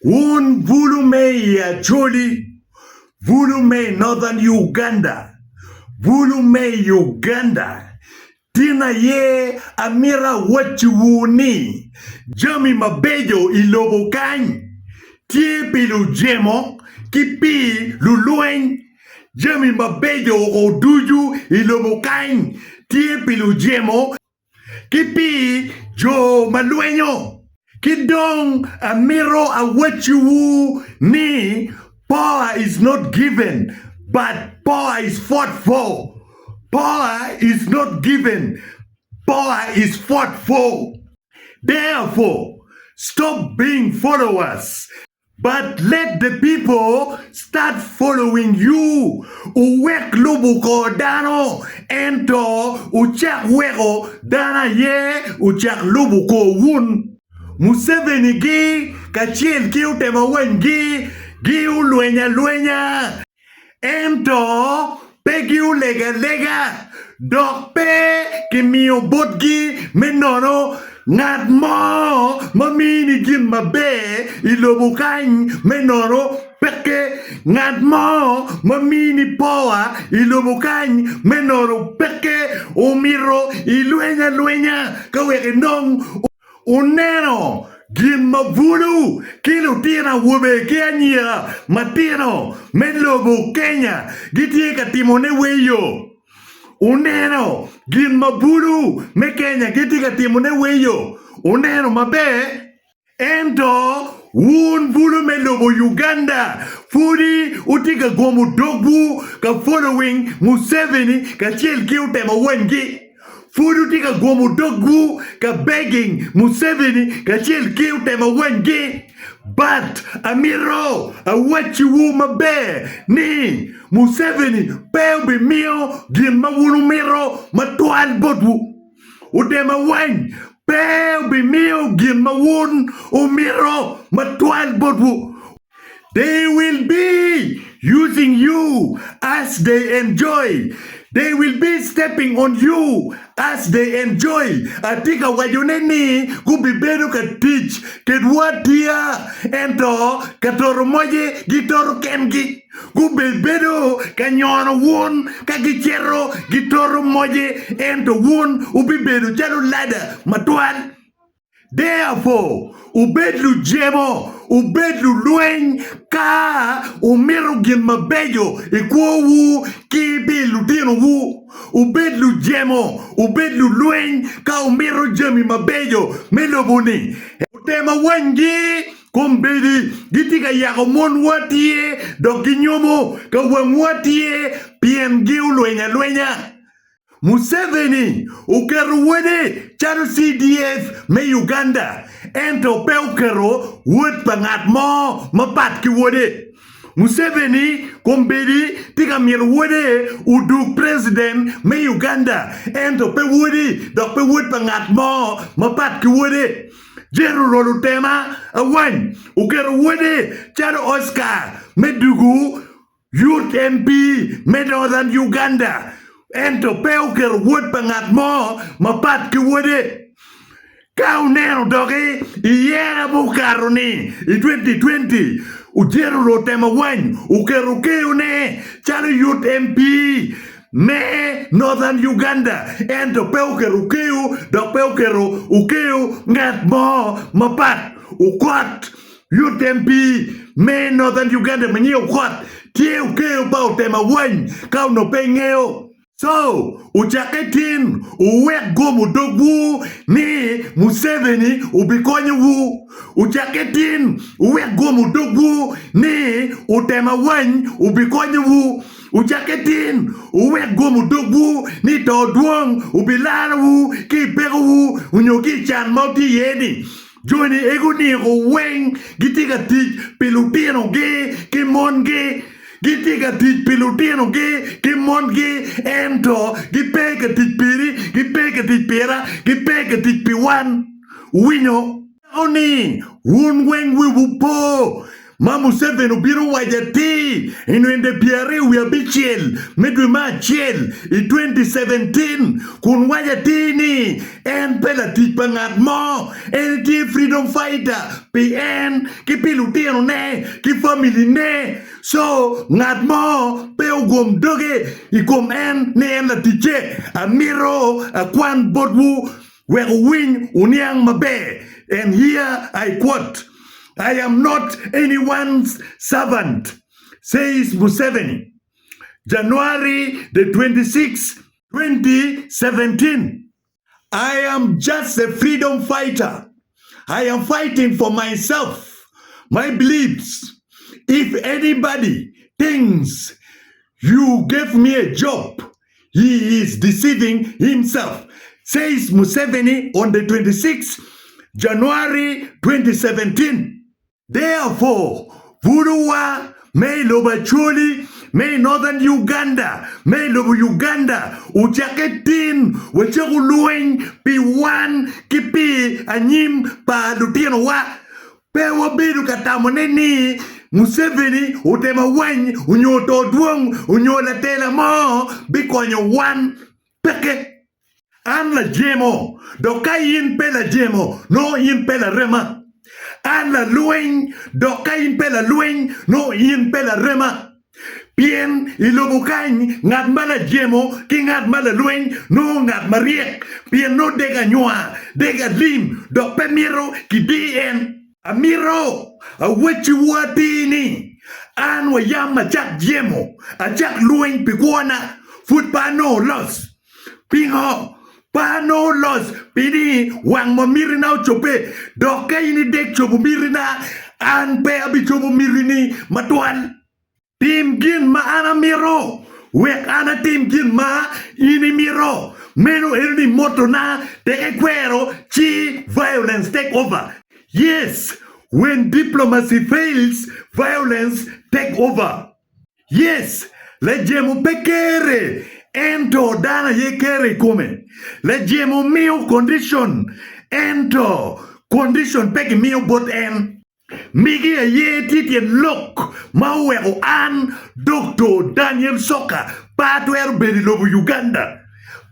Un Bulu ya Choli, Bulu Northern Uganda, Bulu Uganda, Tina ye Amira Wachiwuni, Jami Mabejo Ilobokany, Tie Pilu Jemo, Kipi Lulueng, Jami Mabejo Oduju Ilobokany, Tie Pilu Jemo, Kipi Jo Maluenyo. Kidong Amiro Awachiwu ni power is not given, but power is fought for. Power is not given, power is fought for. Therefore, stop being followers, but let the people start following you. Uwek lubuko dano, ento uchak weko dana ye uchak lubuko wun. Museveni gi kachiel ki utemo wen gi ulwenya ento pe gi ulega dok pe kimiyo bot gi menono ng'at mo mamini gin mabe ilobo kany menono peke ng'at mo mamini power ilobo kany menono peke umiro ilwenya kaweke nong uneno gin mavulu kilo tira wube Kenya matino melobo Kenya gitie katimone weyo uneno gin mavulu me Kenya gitie katimone weyo uneno mabe ento un vulu melobo Uganda fudi utika gomu dogbu ka following Museveni ka chiel ki utemo wengi Fudu tika gomu dogbu ka begging Museveni ka chiel ki utemo wengi. But Amiro Awachiwu mabe ni Museveni peu bi mio gin mawunu miro matuan bodwu. Utema wen peu bi mio gin mawun umiro matuan bodwu. They will be using you as they enjoy. They will be stepping on you as they enjoy. Atika wajuneni kubibedo ka teach kedwatia ento katoro moje gitoro kengi kubibedo kanyono won kagichero gitoro moje ento won ubibedo chalo lada matwan. Therefore, ubedlu jemo, ubedlu lueng ka umiro gin mabejo ikwowu kibi lutino wu. Ubedlu jemo, ubedlu lueng ka umiro jemi mabejo melobuni. Utema wangi kumbedi gitika yako mon watie dokinyomo ka wang watie pien giu luenya. Museveni ukero wede charo CDF me Uganda ento pe ukero wed pangat mo mapat ki wede Museveni kombedi tika mir wede udu president me Uganda ento pe wede dok pe wed pangat mo mapat ki wede Jero rolu tema awan ukero wede charo Oscar medugu youth MP me Northern Uganda ento peuker wood pangat mo mapat ki wode kau neno dogi iera bukaroni i 2020 ujero rotema wan ukeru ne chalo youth MP me Northern Uganda ento peuker dok peuker ngat mo mapat ukot youth MP me Northern Uganda menye ukot tie ukeu pau tema wan kau no pengeo. So, uchaketin uwek gomu dogwu ni Museveni ubikonye wu. Uchaketin uwek gomu dogwu ni utema wany ubikonye wu. Uchaketin uwek gomu dogwu ni todwong ubilala wu ki pego wu unyoki chan mauti yedi. Joni ego ni weng gitika tich pilutino ge kimon ge. Gitika tich pilutino ge kimon ge ento gipeka tich piri gipeka tich pira gipeka tich piwan winyo oni un weng wiwu po Mamu Seven ubiro wajati inwende piare uyabichiel medwe machiel in 2017 kun wajati ni en pela tipa ngat mo en ti freedom fighter PN ki pilutino ne ki family ne so ngat mo pe ugom doge igom en ne en la tiche amiro akwan bodwu we win uniang mabe and here I quote, I am not anyone's servant, says Museveni. January the 26th, 2017. I am just a freedom fighter. I am fighting for myself, my beliefs. If anybody thinks you gave me a job, he is deceiving himself, says Museveni on the 26th, January 2017. Therefore, Vuluwa may Lobachuli, may Northern Uganda, may Lobo Uganda, Uchaketin, Wachakulueng, P1, Kipi, Anyim, Pa Lutiano wa, Pewa Bidu Katamoneni, Museveni, Utema Wang, Unyoto Dwong, Unyola Tela Mo, Bikonyo One, Peke. An la jemo, doka yin pe la jemo, no yin pe la rema. An la lueng, doka yin pe la lueng, no yin pe la rema. Bien ilobukany ngat mala jemo, ki ngat mala lueng, no ngat mariek. Bien no dega nyua, dega lim, dok pe miro ki dien. Amiro, a wechi watini. An wa yam a chak jemo, a chak lueng pikuana, foot pa no loss. Pingo. Pano los pini wang mamirina chope doka ini dek chobu mirina an pe abi chobu mirini matuan tim gin ma ana miro wek ana tim gin ma ini miro meno erni moto na te equero chi violence take over. Yes, when diplomacy fails, violence take over. Yes, lejemu pekere ento dana ye kere come. Lejemo mio condition ento condition peki mio bot en. Migi a ye titien look mawe o an Dr. Daniel Soka patwer bedilobu Uganda.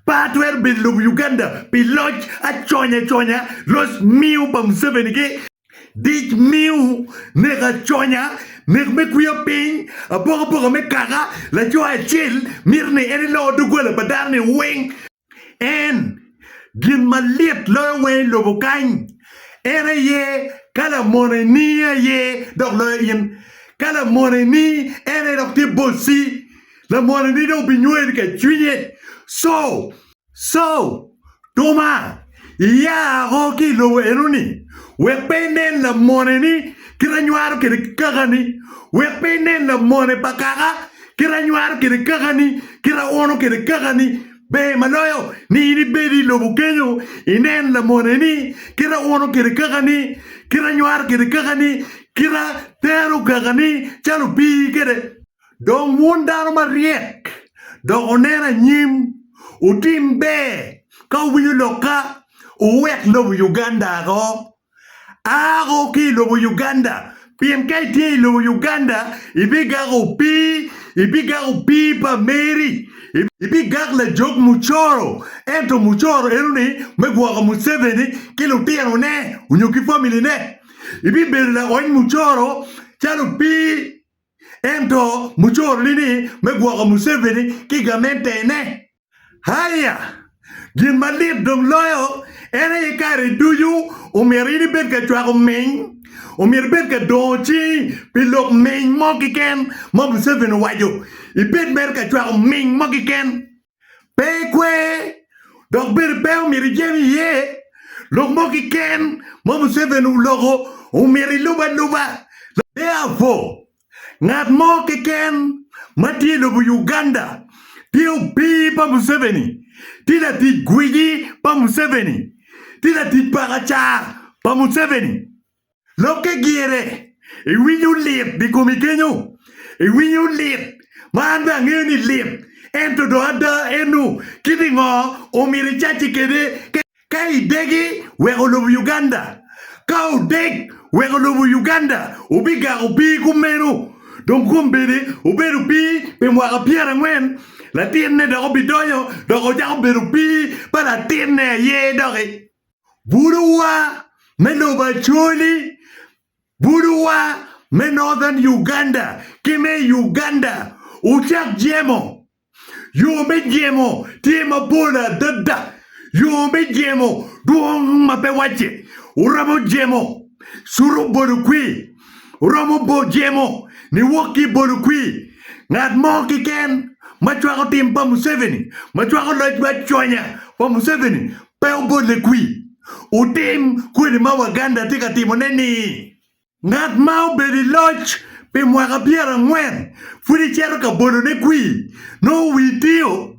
Patwer bedilobu Uganda piloj a chonya los mio bam sevenike dit mio nega chonya nek me kuya ping a boga me kaga la joa chill mirne ene lo dugola badarne wing en gin malit lo we lo bokany ene ye kala monenia ye dok lo yin kala moneni ene dok ti bosi la moneni do binyue ke chunye so toma ya hoki lo enuni we penen la moneni kira nyuar kiri kagani we penen la mone pakaga kira nyuar kiri kagani kira ono kiri kagani be maloyo ni bedi lo bukenyo inen la mone ni kira ono kiri kagani kira nyuar kiri kagani kira teru kagani chalo pi kere don wundaro mariek don onera nyim utim be ka wiyo loka uwek lo Uganda go ago ki lo Uganda PMK ti lo Uganda ibigago pi pa Mary ibigag la jog muchoro ento muchoro eruni megwaga Museveni kilo tiano ne unyoki family ne ibibel la on muchoro chalo pi ento muchoro lini megwaga Museveni kigamente ne haya gin malit dong loyo ene kare duyu umerini bet ka chwa meng umir bet ka dochi pilok meng mokiken mo Museveni wajo ibet bet ka chwa meng mokiken pe kwe dok bir pe umir jemi ye lok mokiken mo Museveni logo umir luba therefore ngat mokiken mati lo Uganda tiu pi pa Museveni tila ti gwiji pa Museveni tila ti pagacha pa Museveni loke giere e winyu lip di komikenyo e winyu lip manda ngeni lip ento do ada enu kidingo omiri chachi kede kai degi we olo Uganda kau deg wego lobo Uganda ubiga ubi kumenu don kumbiri uberu pi pe mwaka piera ngwen la tienne da obidoyo do ja oberu pi para tienne ye doge buruwa menoba choli buruwa me northern Uganda kime Uganda uchak jemo yo me jemo tima bola dada yo me jemo duong mape wache uramo jemo suru borukwi uramo bo jemo ni woki borukwi ngat mo kiken machwa ko tim pa Museveni machwa ko loj chonya pa Museveni pe obole kwi utim kwini ma Waganda tika timo neni ngat mau bedi loj pe mwaka piera ngwen fudi chero ka bolo ne kwi no video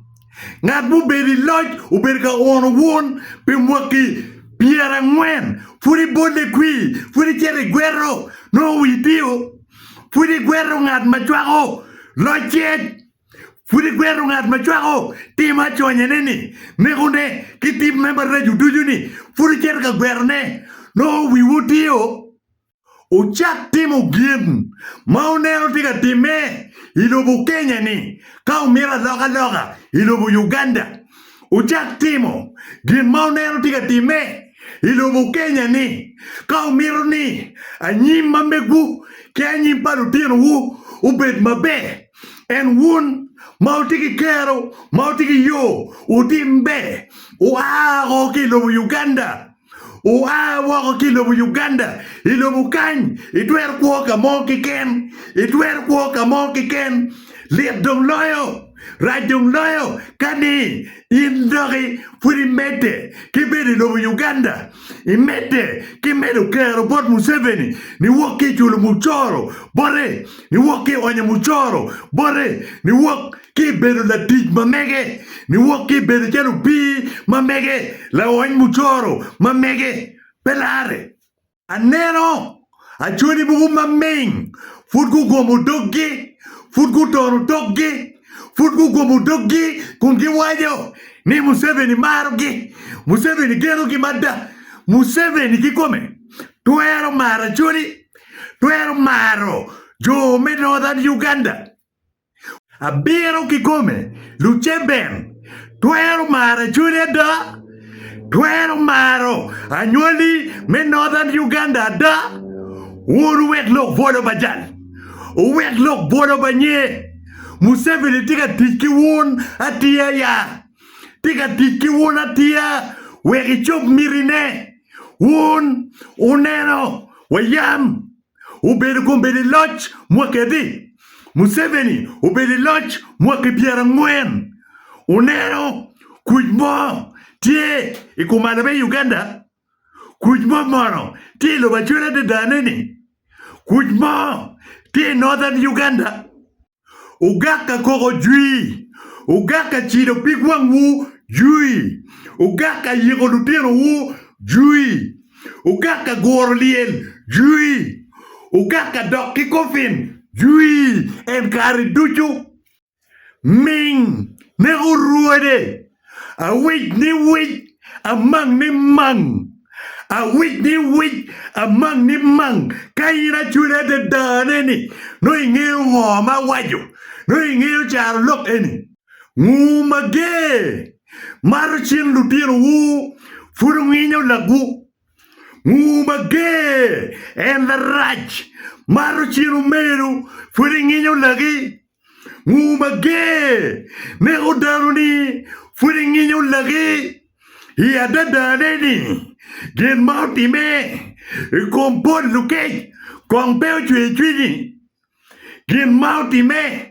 ngat mu bedi loj ubedi ka ono won pe mwaki piera ngwen fudi bole kwi fudi chere guerro no video fudi guerro ngat machwako lochet fudi guerro ngat machwako tima chonye neni negune kitim member na juduju ni fudi chere ka guerro ne no video uchak timo gien maunero tika time ilobu Kenya ni kau mira loka ilobu Uganda uchak timo gien maunero tika time ilobu Kenya ni kau miro ni anyim mamegu ke anyim paru tino wu ubed mabe en wun mautiki kero mautiki yo utimbe uago kilobu Uganda wako kilobu Uganda ilobu kany itwer kuoka moki ken itwer kuoka moki ken liet dong loyo rajong loyo kani indogi furi mete kibedi lobu Uganda imete kimedo kero bot Museveni ni woki chulo muchoro bore ni woki onye muchoro bore ni woki bedo la tij mamege ni woki bedo chelo pi mamege la onye muchoro mamege pelare aneno achuni bugu maming futgu gomu doggi futgu toru doggi futgu gomu doggi kungi wajo ni Museveni marogi Museveni gero gi madda Museveni kikome tuero mara chuni tuero maro jo me northern Uganda abiro kikome lucheben tuero mara chuni da tuero maro anyoli me northern Uganda da wuru wek lok vodo bajal wek lok vodo banye Museveni tika tiki won atia ya tika tiki won atia weki chop mirine won uneno wayam ubedi kumbedi loch mwakedi Museveni ubedi loch mwake piera ngwen uneno kujmo tie ikumana be Uganda kujmo mono tie lo bachura de daneni kujmo tie northern Uganda ugaka koko jui ugaka chido pigwangu jui ugaka yego lutero wu jui ugaka gorliel jui ugaka doki kofin jui enkari duchu ming ne uruade a wit ni wit amang ni mang a wit ni wit amang ni mang kaira chura de daneni no ingeo ngoma wajo no ingeo charo lok eni ngumage marchin lutiro wu furunginyo lagu ngumage en la rach marchin umeru furunginyo lagi ngumage ne udaruni furunginyo lagi ya dadaneni gen mauti me kompon luke kompeo chwe gen mauti me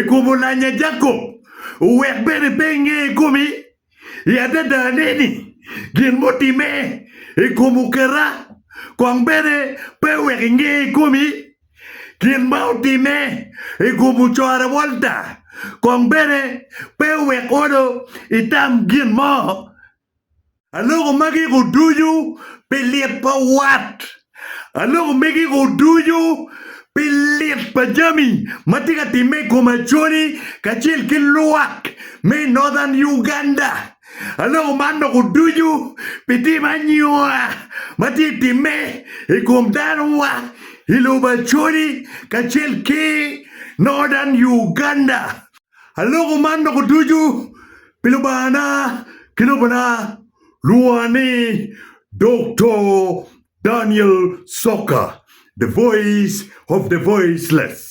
kumulanya jako wek bere penge kumi ya dadaneni gen moti me kumukera kwang bere pe wek nge kumi gen mauti me kumuchora volta kwang bere pe wek odo itam gen mo alogo magi go duyu peliet pa wat alogo magi go duyu peliet pa jami matika time komachoni kachil ki lwak me northern Uganda Aloko mano kuduju piti manyua mati time ikum darwa iluba chori kachel ke Northern Uganda. Aloko mano kuduju pilubana kilubana luani Dr. Daniel Soka, the voice of the voiceless.